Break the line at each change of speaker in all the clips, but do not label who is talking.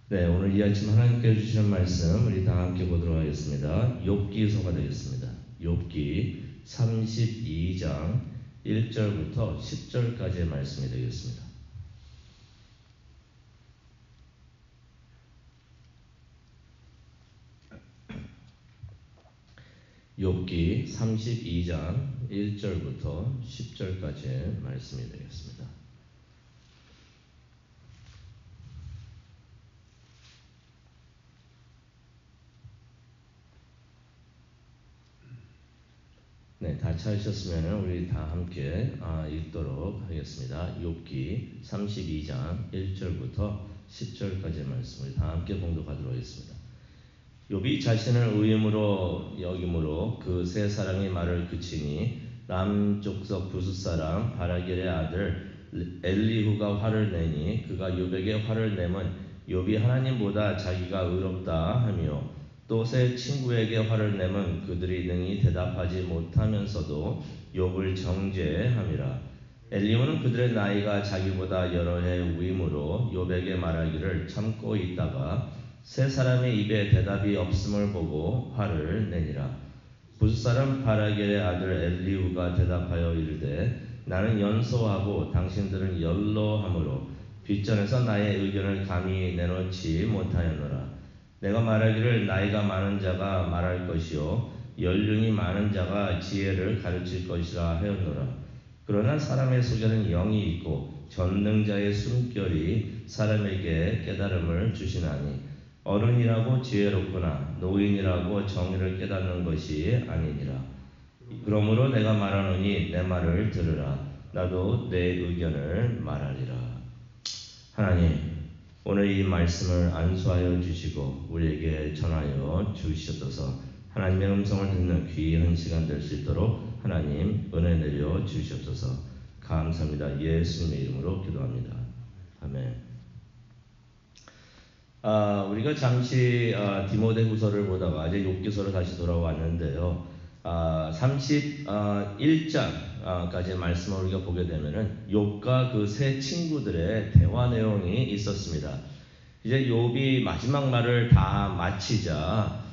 네, 오늘 이 아침 하나님께 주시는 말씀 우리 다 함께 보도록 하겠습니다. 욥기서가 되겠습니다. 욥기 32장 1절부터 10절까지의 말씀이 되겠습니다. 욥기 32장 1절부터 10절까지의 말씀이 되겠습니다. 네, 다 찾으셨으면 우리 다 함께 읽도록 하겠습니다. 욥기 32장 1절부터 10절까지의 말씀 우리 다 함께 봉독하도록 하겠습니다. 욥이 자신을 의인으로 여김으로 그 세 사람의 말을 그치니 남족석 부스 사람 바라겔의 아들 엘리후가 화를 내니 그가 욥에게 화를 내면 욥이 하나님보다 자기가 의롭다 하며 또 세 친구에게 화를 내면 그들이 능히 대답하지 못하면서도 욥을 정죄함이라. 엘리후는 그들의 나이가 자기보다 여러 해 위임으로 욥에게 말하기를 참고 있다가 세 사람의 입에 대답이 없음을 보고 화를 내니라. 부스사람 바라겔의 아들 엘리후가 대답하여 이르되 나는 연소하고 당신들은 연로하므로 뒷전에서 나의 의견을 감히 내놓지 못하였노라. 내가 말하기를 나이가 많은 자가 말할 것이요 연륜이 많은 자가 지혜를 가르칠 것이라 하였노라. 그러나 사람의 속에는 영이 있고 전능자의 숨결이 사람에게 깨달음을 주시나니 어른이라고 지혜롭거나 노인이라고 정의를 깨닫는 것이 아니니라. 그러므로 내가 말하노니 내 말을 들으라. 나도 내 의견을 말하리라. 하나님, 오늘 이 말씀을 안수하여 주시고 우리에게 전하여 주시옵소서. 하나님의 음성을 듣는 귀한 시간 될 수 있도록 하나님 은혜 내려 주시옵소서. 감사합니다. 예수님의 이름으로 기도합니다. 아멘. 우리가 잠시 디모데후서를 보다가 이제 욥기서로 다시 돌아왔는데요. 31장까지 말씀을 우리가 보게 되면은 욥과 그 세 친구들의 대화 내용이 있었습니다. 이제 욥이 마지막 말을 다 마치자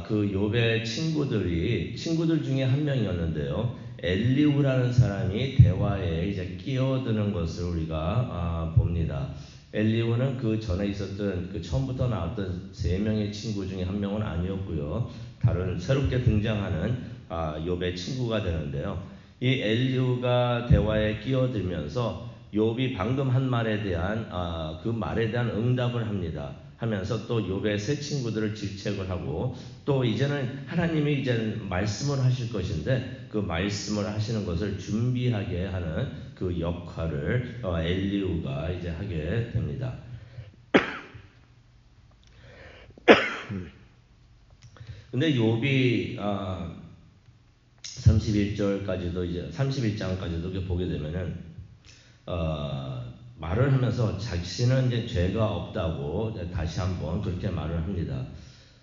그 욥의 친구들 중에 한 명이었는데요. 엘리후라는 사람이 대화에 이제 끼어드는 것을 우리가 봅니다. 엘리후는 그 전에 있었던 그 처음부터 나왔던 세 명의 친구 중에 한 명은 아니었고요. 다른 새롭게 등장하는 욥의 친구가 되는데요. 이 엘리후가 대화에 끼어들면서 욥이 방금 한 말에 대한 그 말에 대한 응답을 합니다. 하면서 또 욥의 세 친구들을 질책을 하고 또 이제는 하나님이 이제 말씀을 하실 것인데 그 말씀을 하시는 것을 준비하게 하는 그 역할을 엘리후가 이제 하게 됩니다. 근데 욥이 31절까지도 이제 31장까지도 보게 되면은 말을 하면서 자신은 이제 죄가 없다고 다시 한번 그렇게 말을 합니다.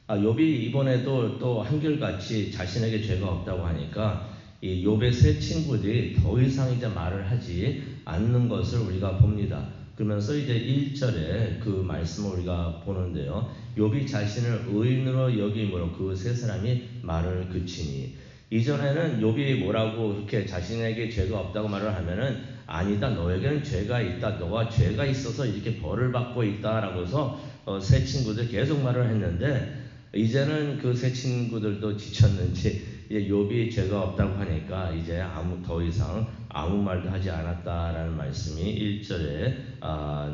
욥이 이번에도 또 한결같이 자신에게 죄가 없다고 하니까 이 욥의 세 친구들이 더 이상 이제 말을 하지 않는 것을 우리가 봅니다. 그러면서 이제 1절에 그 말씀을 우리가 보는데요. 욥이 자신을 의인으로 여김으로 그 세 사람이 말을 그치니, 이전에는 욥이 뭐라고 그렇게 자신에게 죄가 없다고 말을 하면은 아니다, 너에게는 죄가 있다, 너가 죄가 있어서 이렇게 벌을 받고 있다라고서 세 친구들 계속 말을 했는데, 이제는 그 세 친구들도 지쳤는지 이제 욥이 죄가 없다고 하니까 이제 더 이상 아무 말도 하지 않았다라는 말씀이 1절에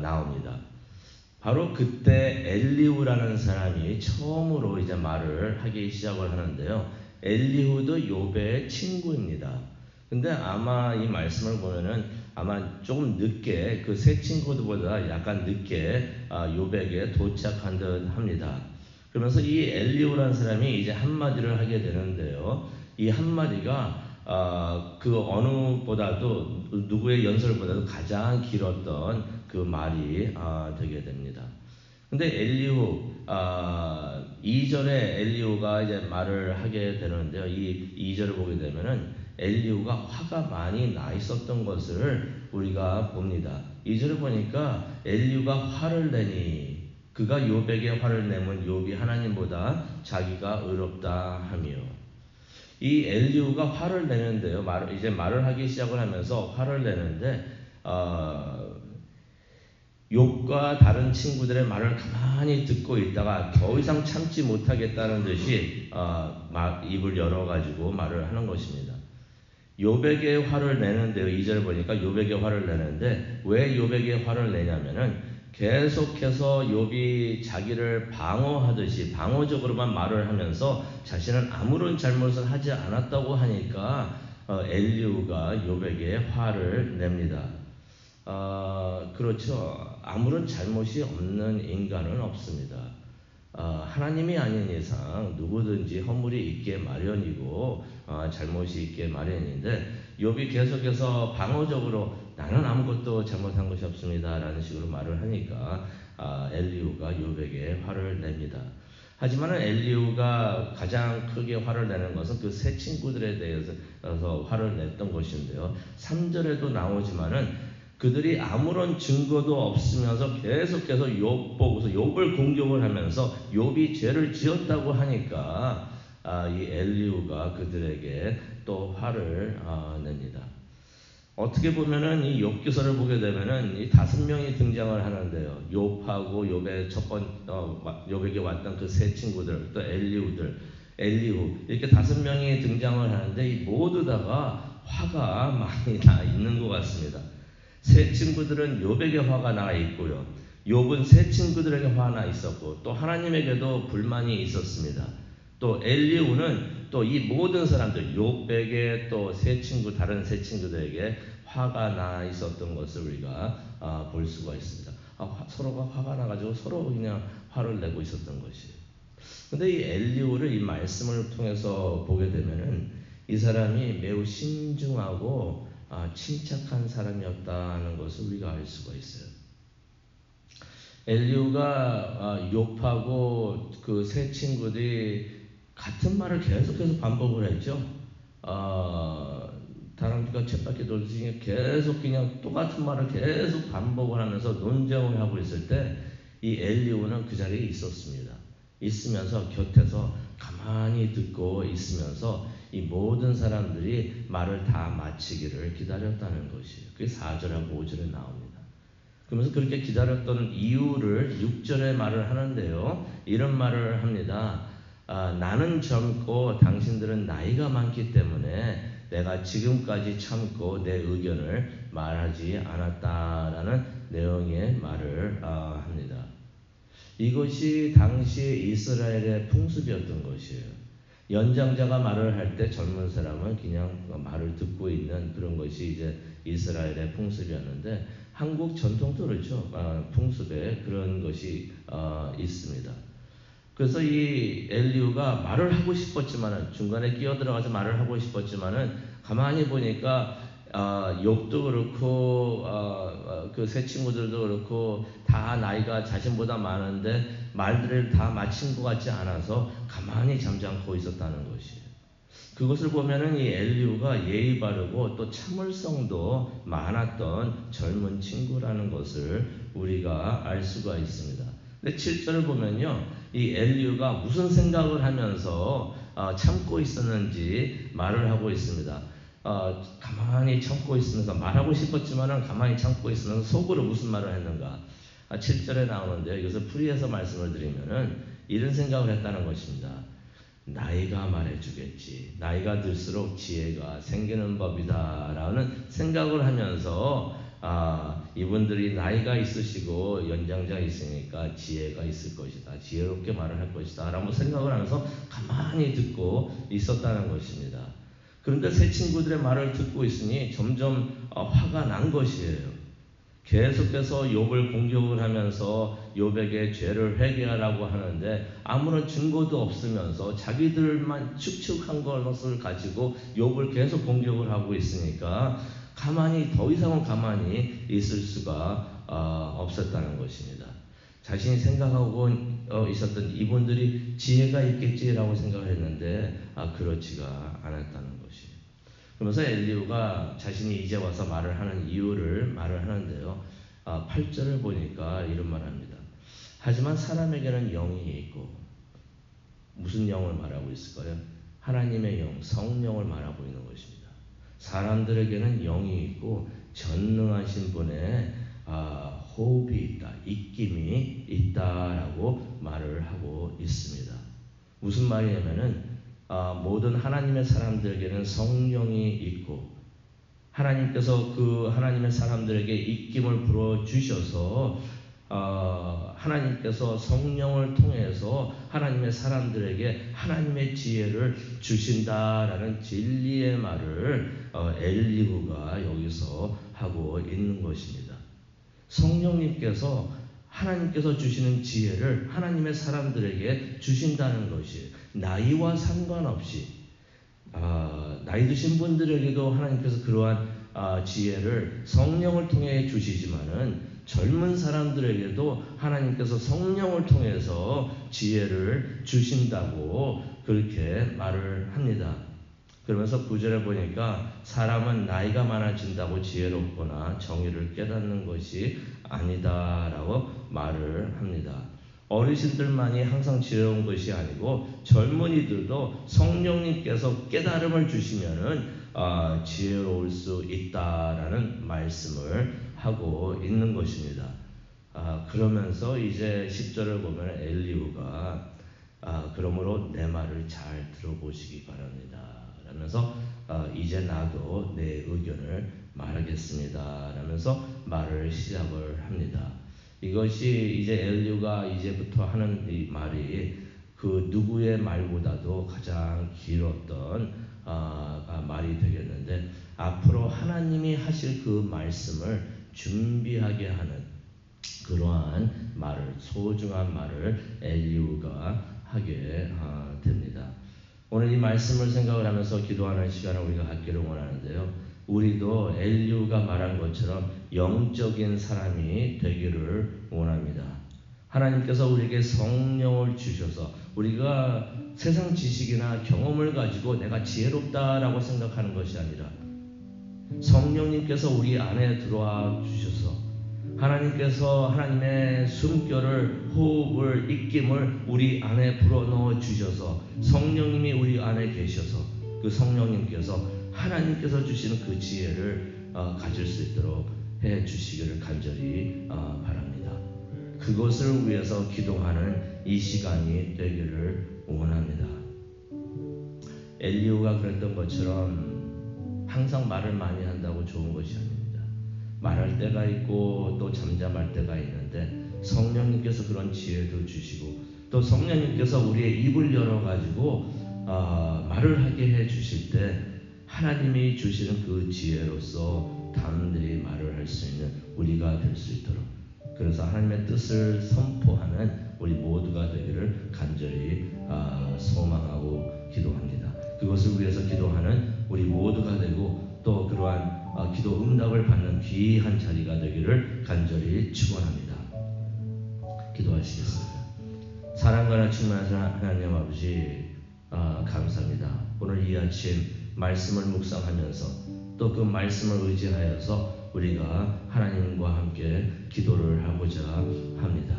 나옵니다. 바로 그때 엘리후라는 사람이 처음으로 이제 말을 하기 시작을 하는데요. 엘리후도 욥의 친구입니다. 근데 아마 이 말씀을 보면은 아마 조금 늦게 그 세 친구들보다 약간 늦게 욥에게 도착한 듯 합니다. 그러면서 이 엘리후라는 사람이 이제 한마디를 하게 되는데요. 이 한마디가 그 어느보다도 누구의 연설보다도 가장 길었던 그 말이 되게 됩니다. 근데 엘리후 2절에 엘리후가 이제 말을 하게 되는데요. 이 2절을 보게 되면은 엘리후가 화가 많이 나 있었던 것을 우리가 봅니다. 2절을 보니까 엘리후가 화를 내니 그가 욥에게 화를 내면 욥이 하나님보다 자기가 의롭다 하며. 이 엘리후가 화를 내는데요. 이제 말을 하기 시작을 하면서 화를 내는데 욥과 다른 친구들의 말을 가만히 듣고 있다가 더 이상 참지 못하겠다는 듯이 입을 열어가지고 말을 하는 것입니다. 욥에게 화를 내는데요. 2절 보니까 욥에게 화를 내는데 왜 욥에게 화를 내냐면은 계속해서 욥이 자기를 방어하듯이 방어적으로만 말을 하면서 자신은 아무런 잘못을 하지 않았다고 하니까 엘리후가 욥에게 화를 냅니다. 그렇죠. 아무런 잘못이 없는 인간은 없습니다. 하나님이 아닌 이상 누구든지 허물이 있게 마련이고 잘못이 있게 마련인데 욥이 계속해서 방어적으로 나는 아무것도 잘못한 것이 없습니다 라는 식으로 말을 하니까 엘리후가 욥에게 화를 냅니다. 하지만 엘리후가 가장 크게 화를 내는 것은 그 세 친구들에 대해서 화를 냈던 것인데요. 3절에도 나오지만은 그들이 아무런 증거도 없으면서 계속해서 욥 보고서 욥을 공격을 하면서 욥이 죄를 지었다고 하니까 이 엘리후가 그들에게 또 화를 냅니다. 어떻게 보면은 이 욥기서를 보게 되면은 이 5명이 등장을 하는데요. 욥하고 욥의 욥에게 왔던 그 세 친구들, 또 엘리후 이렇게 5명이 등장을 하는데 이 모두 다가 화가 많이 나 있는 것 같습니다. 세 친구들은 욥에게 화가 나 있고요. 욥은 세 친구들에게 화나 있었고 또 하나님에게도 불만이 있었습니다. 또 엘리후는 또 이 모든 사람들 욥에게 또 다른 세 친구들에게 화가 나 있었던 것을 우리가 볼 수가 있습니다. 서로가 화가 나가지고 서로 그냥 화를 내고 있었던 것이에요. 근데 이 엘리후를 이 말씀을 통해서 보게 되면은 이 사람이 매우 신중하고 침착한 사람이었다는 것을 우리가 알 수가 있어요. 엘리후가 욥하고 그 세 친구들이 같은 말을 계속해서 반복을 했죠. 다람쥐가 쳇바퀴 돌듯이 계속 그냥 똑같은 말을 계속 반복을 하면서 논쟁을 하고 있을 때 이 엘리후는 그 자리에 있었습니다. 있으면서 곁에서 가만히 듣고 있으면서 이 모든 사람들이 말을 다 마치기를 기다렸다는 것이에요. 그게 4절하고 5절에 나옵니다. 그러면서 그렇게 기다렸던 이유를 6절에 말을 하는데요. 이런 말을 합니다. 나는 젊고 당신들은 나이가 많기 때문에 내가 지금까지 참고 내 의견을 말하지 않았다라는 내용의 말을 합니다. 이것이 당시 이스라엘의 풍습이었던 것이에요. 연장자가 말을 할 때 젊은 사람은 그냥 말을 듣고 있는 그런 것이 이제 이스라엘의 풍습이었는데 한국 전통도 그렇죠. 풍습에 그런 것이 있습니다. 그래서 이 엘리후가 말을 하고 싶었지만은 중간에 끼어들어가서 말을 하고 싶었지만은 가만히 보니까 욥도 그렇고 그 세 친구들도 그렇고 다 나이가 자신보다 많은데 말들을 다 마친 것 같지 않아서 가만히 잠잠고 있었다는 것이에요. 그것을 보면은 이 엘리후가 예의 바르고 또 참을성도 많았던 젊은 친구라는 것을 우리가 알 수가 있습니다. 근데 7절을 보면요, 이 엘리후가 무슨 생각을 하면서 참고 있었는지 말을 하고 있습니다. 가만히 참고 있으면서 말하고 싶었지만은 가만히 참고 있으면서 속으로 무슨 말을 했는가? 7절에 나오는데 이것을 풀이해서 말씀을 드리면은 이런 생각을 했다는 것입니다. 나이가 말해주겠지. 나이가 들수록 지혜가 생기는 법이다라는 생각을 하면서 이분들이 나이가 있으시고 연장자 있으니까 지혜가 있을 것이다. 지혜롭게 말을 할 것이다. 라고 생각을 하면서 가만히 듣고 있었다는 것입니다. 그런데 새 친구들의 말을 듣고 있으니 점점 화가 난 것이에요. 계속해서 욥을 공격을 하면서 욥에게 죄를 회개하라고 하는데 아무런 증거도 없으면서 자기들만 축축한 것을 가지고 욥을 계속 공격을 하고 있으니까 더 이상은 가만히 있을 수가 없었다는 것입니다. 자신이 생각하고 있었던 이분들이 지혜가 있겠지라고 생각을 했는데 그렇지가 않았다는 것이에요. 그러면서 엘리후가 자신이 이제 와서 말을 하는 이유를 말을 하는데요. 8절을 보니까 이런 말을 합니다. 하지만 사람에게는 영이 있고, 무슨 영을 말하고 있을까요? 하나님의 영, 성령을 말하고 있는 것입니다. 사람들에게는 영이 있고 전능하신 분의 호흡이 있다, 입김이 있다라고 말을 하고 있습니다. 무슨 말이냐면은 모든 하나님의 사람들에게는 성령이 있고, 하나님께서 그 하나님의 사람들에게 입김을 불어 주셔서 하나님께서 성령을 통해서 하나님의 사람들에게 하나님의 지혜를 주신다라는 진리의 말을 엘리후가 여기서 하고 있는 것입니다. 성령님께서 하나님께서 주시는 지혜를 하나님의 사람들에게 주신다는 것이 나이와 상관없이 나이 드신 분들에게도 하나님께서 그러한 지혜를 성령을 통해 주시지만은 젊은 사람들에게도 하나님께서 성령을 통해서 지혜를 주신다고 그렇게 말을 합니다. 그러면서 9절에 보니까 사람은 나이가 많아진다고 지혜롭거나 정의를 깨닫는 것이 아니다라고 말을 합니다. 어르신들만이 항상 지혜로운 것이 아니고 젊은이들도 성령님께서 깨달음을 주시면은 지혜로울 수 있다라는 말씀을 하고 있는 것입니다. 그러면서 이제 10절을 보면 엘리후가 그러므로 내 말을 잘 들어보시기 바랍니다 라면서 이제 나도 내 의견을 말하겠습니다 라면서 말을 시작을 합니다. 이것이 이제 엘리후가 이제부터 하는 이 말이 그 누구의 말보다도 가장 길었던 말이 되겠는데, 앞으로 하나님이 하실 그 말씀을 준비하게 하는 그러한 말을, 소중한 말을 엘리후가 하게 됩니다. 오늘 이 말씀을 생각을 하면서 기도하는 시간을 우리가 갖기를 원하는데요, 우리도 엘리후가 말한 것처럼 영적인 사람이 되기를 원합니다. 하나님께서 우리에게 성령을 주셔서 우리가 세상 지식이나 경험을 가지고 내가 지혜롭다라고 생각하는 것이 아니라 성령님께서 우리 안에 들어와 주셔서 하나님께서 하나님의 숨결을, 호흡을, 입김을 우리 안에 불어넣어 주셔서 성령님이 우리 안에 계셔서 그 성령님께서 하나님께서 주시는 그 지혜를 가질 수 있도록 해 주시기를 간절히 바랍니다. 그것을 위해서 기도하는 이 시간이 되기를 원합니다. 엘리후가 그랬던 것처럼 항상 말을 많이 한다고 좋은 것이 아닙니다. 말할 때가 있고 또 잠잠할 때가 있는데 성령님께서 그런 지혜도 주시고 또 성령님께서 우리의 입을 열어가지고 말을 하게 해 주실 때 하나님이 주시는 그 지혜로서 담대히 말을 할 수 있는 우리가 될 수 있도록, 그래서 하나님의 뜻을 선포하는 우리 모두가 되기를 간절히 소망하고 기도합니다. 그것을 위해서 기도하는 우리 모두가 되고 또 그러한 기도 응답을 받는 귀한 자리가 되기를 간절히 축원합니다. 기도하시겠습니다. 사랑과 충만하신 하나님 아버지, 감사합니다. 오늘 이 아침 말씀을 묵상하면서 또 그 말씀을 의지하여서 우리가 하나님과 함께 기도를 하고자 합니다.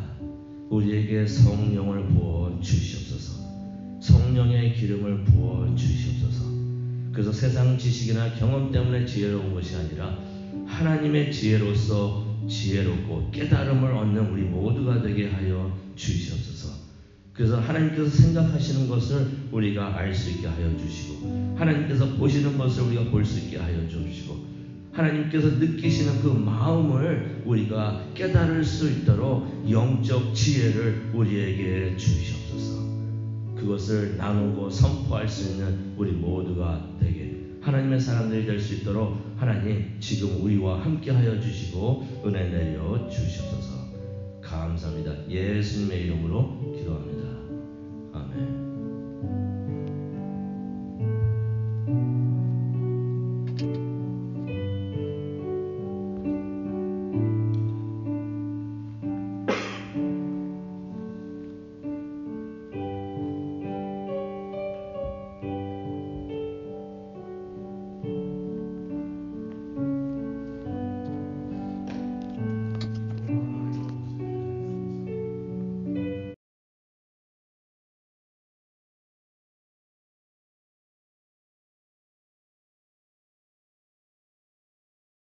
우리에게 성령을 부어 주시옵소서. 성령의 기름을 부어 주시옵소서. 그래서 세상 지식이나 경험 때문에 지혜로운 것이 아니라 하나님의 지혜로서 지혜롭고 깨달음을 얻는 우리 모두가 되게 하여 주시옵소서. 그래서 하나님께서 생각하시는 것을 우리가 알 수 있게 하여 주시고, 하나님께서 보시는 것을 우리가 볼 수 있게 하여 주시고, 하나님께서 느끼시는 그 마음을 우리가 깨달을 수 있도록 영적 지혜를 우리에게 주시옵소서. 그것을 나누고 선포할 수 있는 우리 모두가 되게 하나님의 사람들이 될 수 있도록 하나님 지금 우리와 함께 하여 주시고 은혜 내려 주시옵소서. 감사합니다. 예수님의 이름으로 기도합니다.